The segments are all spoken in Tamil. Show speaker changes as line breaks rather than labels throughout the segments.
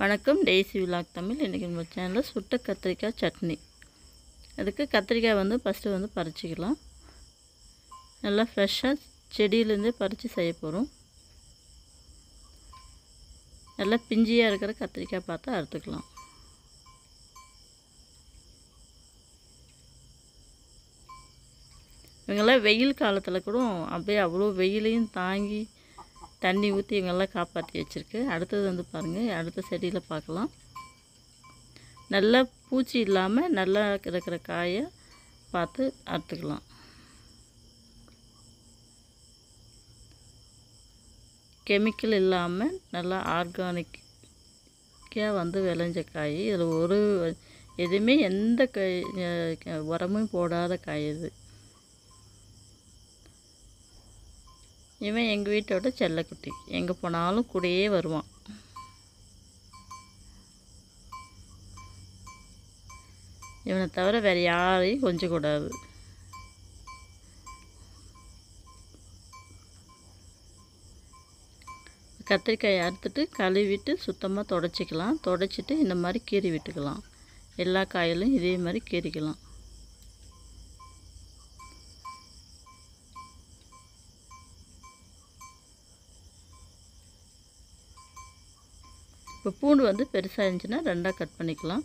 வணக்கம், டெய்ஸி விலாக் தமிழ். இன்றைக்கி நம்ம சேனலில் சுட்ட கத்திரிக்காய் சட்னி. அதுக்கு கத்திரிக்காய் ஃபஸ்ட்டு பறிச்சிக்கலாம். நல்லா ஃப்ரெஷ்ஷாக செடியிலேருந்தே பறித்து செய்ய போகிறோம். நல்லா பிஞ்சியாக இருக்கிற கத்திரிக்காய் பார்த்து அறுத்துக்கலாம். இவங்கெல்லாம் வெயில் காலத்தில் கூட அப்படியே அவ்வளோ வெயிலையும் தாங்கி தண்ணி ஊற்றி இவங்கெல்லாம் காப்பாற்றி வச்சுருக்கு. அடுத்தது பாருங்கள், அடுத்த செடியில் பார்க்கலாம். நல்லா பூச்சி இல்லாமல் நல்லா இருக்கிற காயை பார்த்து அறுத்துக்கலாம். கெமிக்கல் இல்லாமல் நல்லா ஆர்கானிக்காக விளைஞ்ச காய். இதில் எதுவுமே எந்த உரமும் போடாத காய் இது. இவன் எங்கள் வீட்டோட செல்லக்குட்டி. எங்கே போனாலும் கூடயே வருவான். இவனை தவிர வேறு யாரையும் கொஞ்சக்கூடாது. கத்திரிக்காயை அறுத்துட்டு கழுவிட்டு சுத்தமாக தொடச்சிக்கலாம். தொடச்சிட்டு இந்த மாதிரி கீறி விட்டுக்கலாம். எல்லா காயிலும் இதே மாதிரி கீறிக்கலாம். இப்போ பூண்டு பெருசாக இருந்துச்சுன்னா ரெண்டாக கட் பண்ணிக்கலாம்.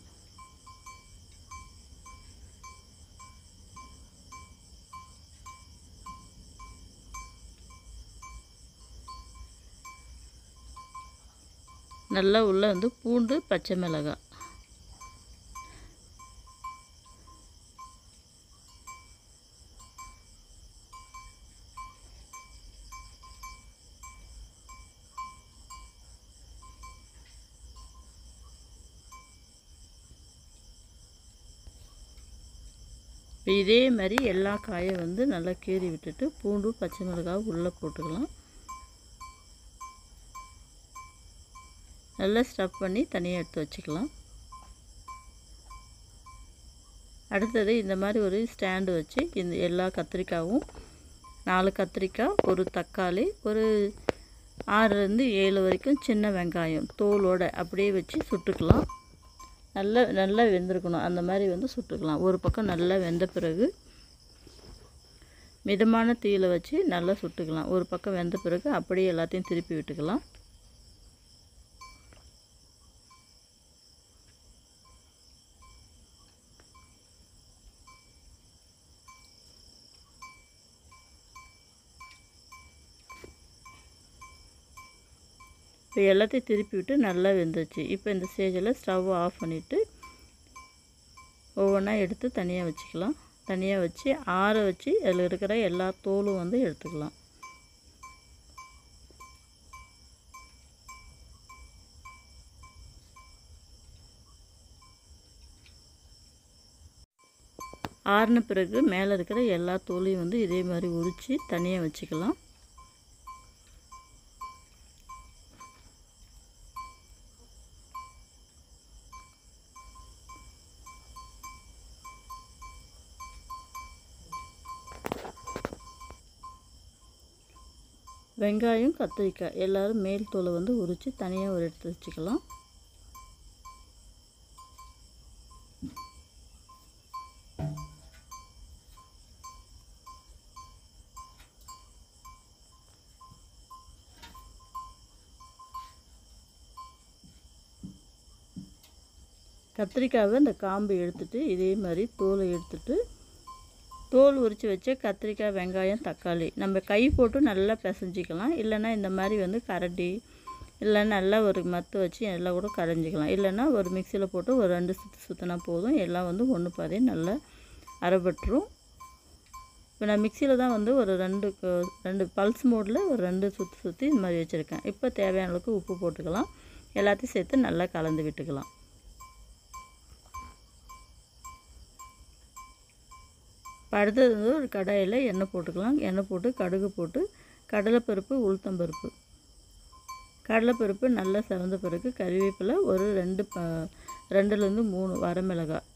நல்லா உள்ள பூண்டு, பச்சை மிளகாய். இப்போ இதே மாதிரி எல்லா காயும் நல்லா கீறி விட்டுட்டு பூண்டு, பச்சை மிளகாய் உள்ளே போட்டுக்கலாம். நல்லா ஸ்டஃப் பண்ணி தனியாக எடுத்து வச்சுக்கலாம். அடுத்தது இந்த மாதிரி ஒரு ஸ்டாண்டு வச்சு இந்த எல்லா கத்திரிக்காயும் 4 கத்திரிக்காய், ஒரு தக்காளி, ஒரு 6லேருந்து 7 வரைக்கும் சின்ன வெங்காயம் தோலோடு அப்படியே வச்சு சுட்டுக்கலாம். நல்லா வெந்திருக்கணும். அந்த மாதிரி சுட்டுக்கலாம். ஒரு பக்கம் நல்லா வெந்த பிறகு மிதமான தீயில் வச்சு நல்லா சுட்டுக்கலாம். ஒரு பக்கம் வெந்த பிறகு அப்படியே எல்லாத்தையும் திருப்பி விட்டுக்கலாம். இப்போ எல்லாத்தையும் திருப்பி விட்டு நல்லா வெந்துச்சு. இப்போ இந்த ஸ்டேஜில் ஸ்டவ் ஆஃப் பண்ணிவிட்டு ஒவ்வொன்றா எடுத்து தனியாக வச்சுக்கலாம். தனியாக வச்சு ஆற வச்சு அதில் இருக்கிற எல்லா தோலும் எடுத்துக்கலாம். ஆறின பிறகு மேலே இருக்கிற எல்லா தோலையும் இதே மாதிரி உரித்து தனியாக வச்சுக்கலாம். வெங்காயம், கத்திரிக்காய் எல்லோரும் மேல் தோலை உரித்து தனியாக ஒரு எடுத்து வச்சுக்கலாம். கத்திரிக்காவை இந்த காம்பு எடுத்துட்டு இதே மாதிரி தோலை எடுத்துட்டு தோல் உரித்து வச்ச கத்திரிக்காய், வெங்காயம், தக்காளி நம்ம கை போட்டு நல்லா பிசைஞ்சிக்கலாம். இல்லைன்னா இந்த மாதிரி கரண்டி இல்லைன்னா நல்லா ஒரு மத்து வச்சு எல்லாம் கூட கரைஞ்சிக்கலாம். இல்லைன்னா ஒரு மிக்சியில் போட்டு ஒரு 2 சுற்று சுற்றினா போதும். எல்லாம் ஒன்று பாதையும் நல்லா அரைபட்டுரும். இப்போ நான் மிக்சியில் தான் ஒரு 2 பல்ஸ் மோடில் ஒரு 2 சுற்றி இந்த மாதிரி வச்சுருக்கேன். இப்போ தேவையான அளவுக்கு உப்பு போட்டுக்கலாம். எல்லாத்தையும் சேர்த்து நல்லா கலந்து விட்டுக்கலாம். இப்போ அடுத்தது ஒரு கடாயில் எண்ணெய் போட்டுக்கலாம். எண்ணெய் போட்டு கடுகு போட்டு கடலைப்பருப்பு, உளுத்தம்பருப்பு. கடலைப்பருப்பு நல்லா செவந்த பிறகு கறிவேப்பிலை ஒரு 2லேருந்து 3 வரமிளகாய்.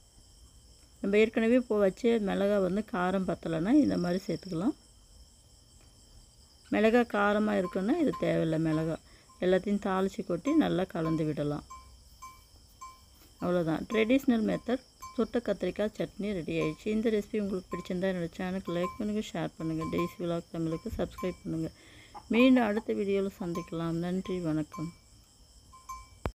நம்ம ஏற்கனவே வச்ச மிளகாய் காரம் பத்தலைன்னா இந்த மாதிரி சேர்த்துக்கலாம். மிளகாய் காரமாக இருக்குன்னா இது தேவையில்லை. மிளகாய் எல்லாத்தையும் தாளித்து கொட்டி நல்லா கலந்து விடலாம். அவ்வளோதான். ட்ரெடிஷ்னல் மெத்தட் சுட்ட கத்திரிக்காய் சட்னி ரெடி ஆயிடுச்சு. இந்த ரெசிபி உங்களுக்கு பிடிச்சிருந்தா என்னோடய சேனலுக்கு லைக் பண்ணுங்கள், ஷேர் பண்ணுங்கள். டெய்ஸி விலாக் தமிழுக்கு சப்ஸ்கிரைப் பண்ணுங்கள். மீண்டும் அடுத்த வீடியோவில் சந்திக்கலாம். நன்றி, வணக்கம்.